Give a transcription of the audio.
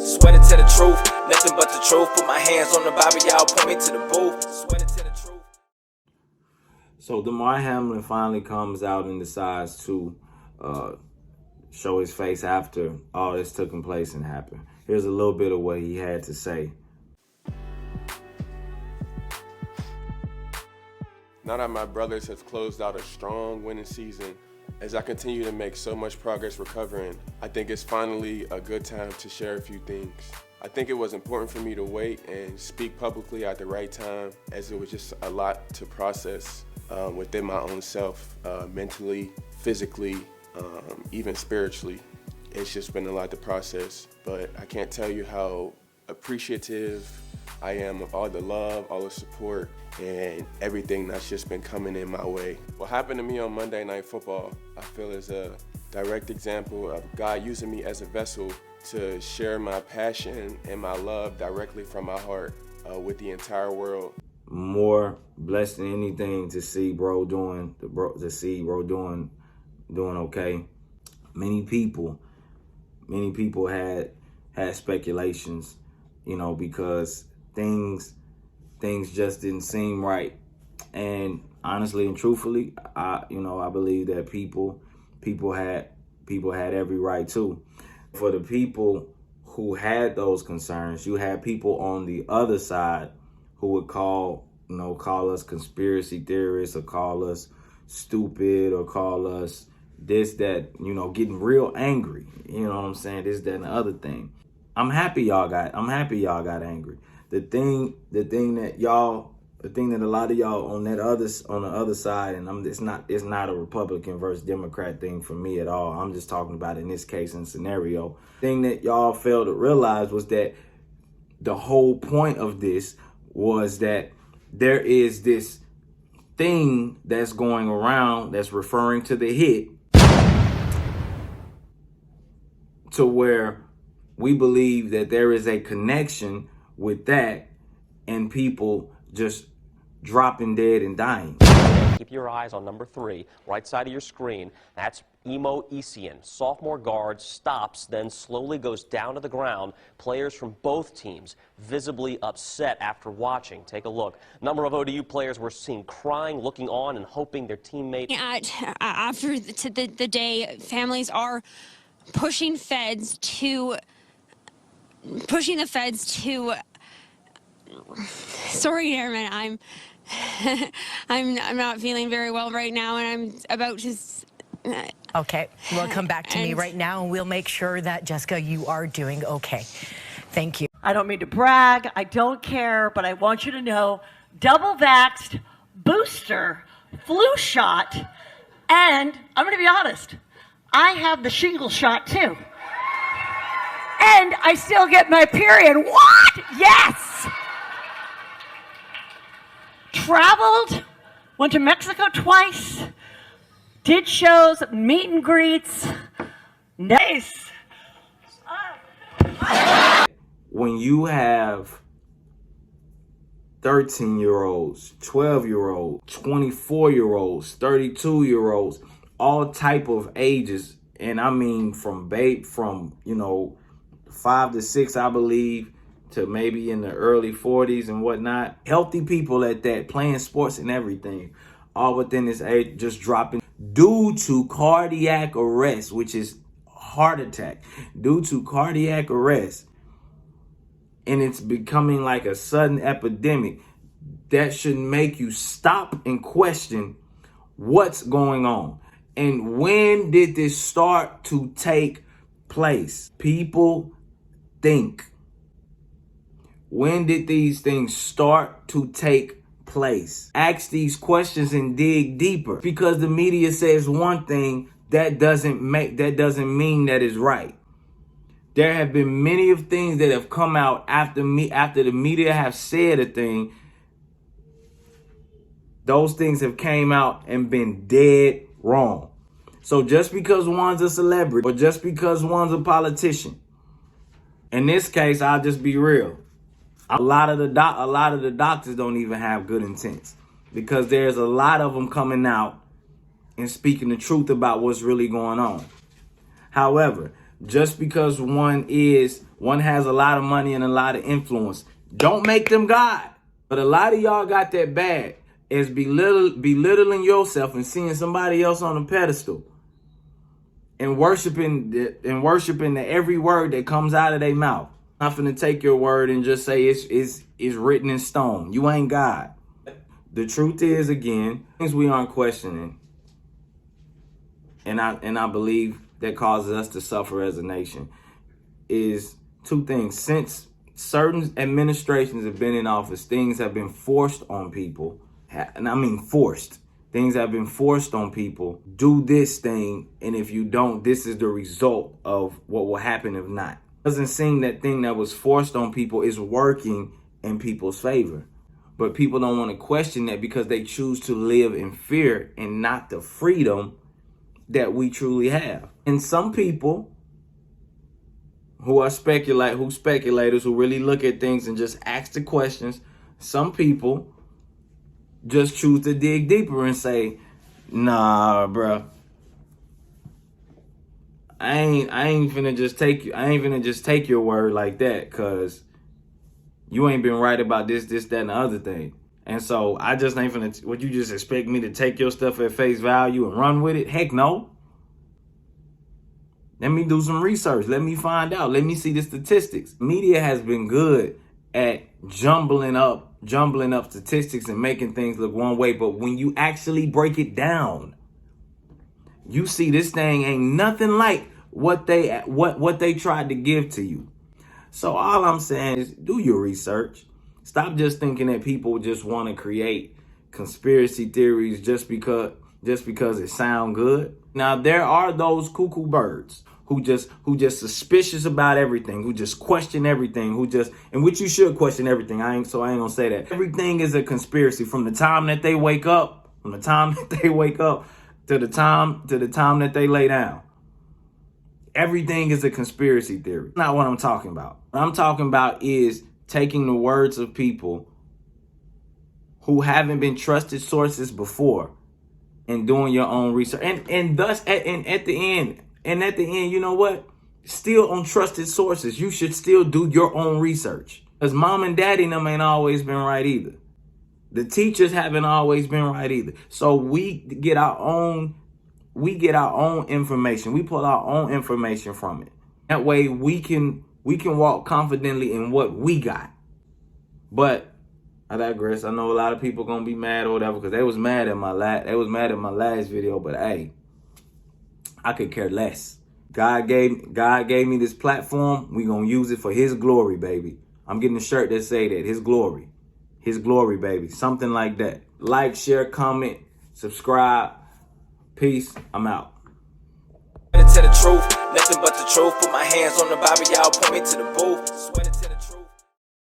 Sweated to the truth, nothing but the truth. Put my hands on the Bible, y'all point me to the booth. Sweated to the truth. So Damar Hamlin finally comes out and decides to show his face after all this took place and happened. Here's a little bit of what he had to say. Now that my brothers have closed out a strong winning season, as I continue to make so much progress recovering, I think it's finally a good time to share a few things. I think it was important for me to wait and speak publicly at the right time, as it was just a lot to process within my own self, mentally, physically, even spiritually. It's just been a lot to process, but I can't tell you how appreciative I am of all the love, all the support, and everything that's just been coming in my way. What happened to me on Monday Night Football, I feel is a direct example of God using me as a vessel to share my passion and my love directly from my heart with the entire world. More blessed than anything to see bro doing okay. Many people had speculations, because things just didn't seem right. And honestly and truthfully, I believe that people had every right to. For the people who had those concerns, you had people on the other side who would call us conspiracy theorists, or call us stupid, or call us this, that, getting real angry. You know what I'm saying? This, that, and the other thing. I'm happy y'all got angry. The thing that a lot of y'all on the other side, and it's not a Republican versus Democrat thing for me at all. I'm just talking about in this case and scenario. Thing that y'all failed to realize was that the whole point of this was that there is this thing that's going around that's referring to the hit, to where we believe that there is a connection with that and people just dropping dead and dying. Keep your eyes on number 3, right side of your screen. That's Emo Esian. Sophomore guard stops, then slowly goes down to the ground. Players from both teams visibly upset after watching. Take a look. A number of ODU players were seen crying, looking on, and hoping their teammates. After the day, families are pushing the feds to. Sorry, Airman. I'm not feeling very well right now, and I'm about to. Okay, well, come back to me right now, and we'll make sure that, Jessica, you are doing okay. Thank you. I don't mean to brag. I don't care, but I want you to know, double-vaxxed, booster, flu shot, and I'm going to be honest, I have the shingle shot too. And I still get my period. What? Yes! Traveled, went to Mexico twice, did shows, meet and greets. Nice. When you have 13-year-olds, 12-year-olds, 24-year-olds, 32-year-olds, all type of ages, and I mean from 5 to 6, I believe, to maybe in the early 40s and whatnot. Healthy people at that, playing sports and everything, all within this age, just dropping due to cardiac arrest, which is heart attack, due to cardiac arrest. And it's becoming like a sudden epidemic. That should make you stop and question what's going on. And when did this start to take place? People think. When did these things start to take place? Ask these questions and dig deeper. Because the media says one thing, that doesn't mean that is right. There have been many of things that have come out after the media have said a thing. Those things have came out and been dead wrong. So just because one's a celebrity, or just because one's a politician, in this case, I'll just be real. A lot of the doctors don't even have good intents, because there's a lot of them coming out and speaking the truth about what's really going on. However, Just because one has a lot of money and a lot of influence, don't make them God. But a lot of y'all got that bad as belittling yourself and seeing somebody else on a pedestal and worshiping the every word that comes out of their mouth. I'm not finna take your word and just say it's written in stone. You ain't God. The truth is, again, things we aren't questioning, and I believe that causes us to suffer as a nation, is two things. Since certain administrations have been in office, things have been forced on people, and I mean forced. Things have been forced on people. Do this thing, and if you don't, this is the result of what will happen if not. It doesn't seem that thing that was forced on people is working in people's favor. But people don't want to question that because they choose to live in fear and not the freedom that we truly have. And some people who speculators, who really look at things and just ask the questions, some people just choose to dig deeper and say, nah, bruh, I ain't finna just take your word like that, cause you ain't been right about this, that, and the other thing. And so I just ain't finna, what, you just expect me to take your stuff at face value and run with it? Heck no. Let me do some research. Let me find out. Let me see the statistics. Media has been good at jumbling up statistics and making things look one way. But when you actually break it down, you see this thing ain't nothing like what they tried to give to you. So all I'm saying is do your research. Stop just thinking that people just want to create conspiracy theories just because it sound good. Now there are those cuckoo birds who just suspicious about everything, who just question everything, and which you should question everything. I ain't gonna say that. Everything is a conspiracy from the time that they wake up, to the time that they lay down. Everything is a conspiracy theory. Not what I'm talking about. What I'm talking about is taking the words of people who haven't been trusted sources before and doing your own research. And thus, at the end, you know what? Still on trusted sources, you should still do your own research. Because mom and daddy and them ain't always been right either. The teachers haven't always been right either. So we get our own information. We pull our own information from it. That way we can walk confidently in what we got. But I digress. I know a lot of people gonna be mad or whatever because they was mad at my last video. But hey, I could care less. God gave me this platform. We gonna use it for His glory, baby. I'm getting a shirt that say that, His glory, baby, something like that. Like, share, comment, subscribe. Peace. I'm out. To tell the truth, nothing but the truth. Put my hands on the Bible, y'all point me to the booth.